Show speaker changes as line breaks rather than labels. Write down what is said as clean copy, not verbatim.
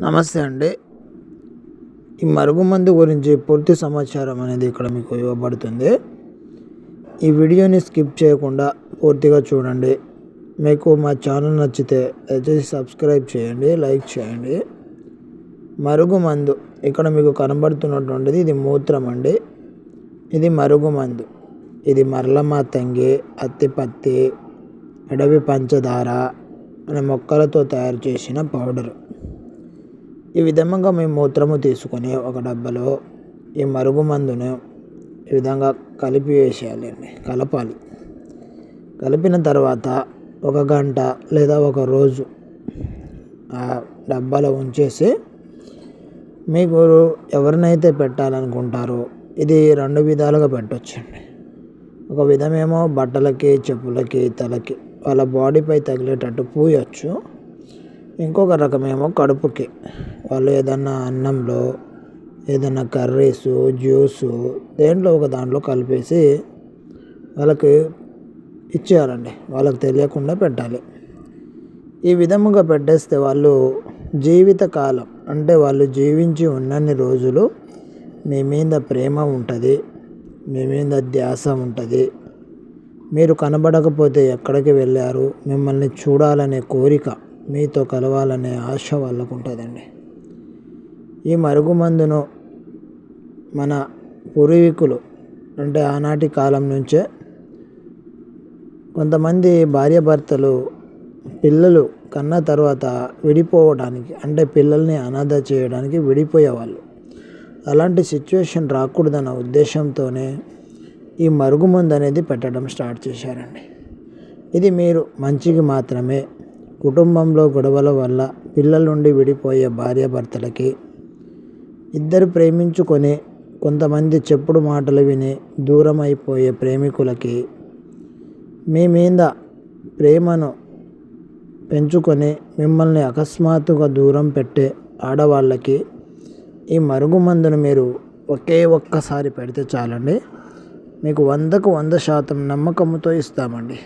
నమస్తే అండి. ఈ మరుగుమందు గురించి పూర్తి సమాచారం అనేది ఇక్కడ మీకు ఇవ్వబడుతుంది. ఈ వీడియోని స్కిప్ చేయకుండా పూర్తిగా చూడండి. మీకు మా ఛానల్ నచ్చితే దయచేసి సబ్స్క్రైబ్ చేయండి, లైక్ చేయండి. మరుగుమందు ఇక్కడ మీకు కనబడుతున్నటువంటిది ఇది మూత్రం అండి. ఇది మరుగుమందు. ఇది మరలమాతంగి, అత్తిపత్తి, అడవి పంచదార అనే మొక్కలతో తయారు చేసిన పౌడరు. ఈ విధంగా మేము మూత్రము తీసుకొని ఒక డబ్బాలో ఈ మరుగుమందును ఈ విధంగా కలపాలి. కలిపిన తర్వాత 1 గంట లేదా 1 రోజు ఆ డబ్బాలో ఉంచేసి మీకు ఎవరినైతే పెట్టాలనుకుంటారో ఇది 2 విధాలుగా పెట్టొచ్చండి. ఒక విధమేమో బట్టలకి, చెప్పులకి, తలకి వాళ్ళ బాడీపై తగిలేటట్టు పూయొచ్చు. ఇంకొక రకమేమో కడుపుకి, వాళ్ళు ఏదన్నా అన్నంలో, ఏదన్నా కర్రీసు, జ్యూసు దేంట్లో ఒక దాంట్లో కలిపేసి వాళ్ళకి ఇచ్చేయాలండి. వాళ్ళకి తెలియకుండా పెట్టాలి. ఈ విధముగా పెట్టేస్తే వాళ్ళు జీవితకాలం, అంటే వాళ్ళు జీవించి ఉన్నన్ని రోజులు మీ మీద ప్రేమ ఉంటుంది, మీ మీద ధ్యాస ఉంటుంది. మీరు కనబడకపోతే ఎక్కడికి వెళ్ళారు, మిమ్మల్ని చూడాలనే కోరిక, మీతో కలవాలనే ఆశ వాళ్ళకు ఉంటుందండి. ఈ మరుగుమందును మన పూర్వీకులు, అంటే ఆనాటి కాలం నుంచే కొంతమంది భార్యాభర్తలు పిల్లలు కన్న తర్వాత విడిపోవడానికి, అంటే పిల్లల్ని అనాథ చేయడానికి విడిపోయేవాళ్ళు. అలాంటి సిచ్యువేషన్ రాకూడదన్న ఉద్దేశంతోనే ఈ మరుగుమందు అనేది పెట్టడం స్టార్ట్ చేశారండి. ఇది మీరు మంచికి మాత్రమే. కుటుంబంలో గొడవల వల్ల పిల్లల నుండి విడిపోయే భార్యాభర్తలకి, ఇద్దరు ప్రేమించుకొని కొంతమంది చెప్పుడు మాటలు విని దూరం అయిపోయే ప్రేమికులకి, మీ మీద ప్రేమను పెంచుకొని మిమ్మల్ని అకస్మాత్తుగా దూరం పెట్టే ఆడవాళ్ళకి ఈ మరుగుమందును మీరు ఒక్కసారి పెడితే చాలండి. మీకు 100% నమ్మకంతో ఇస్తామండి.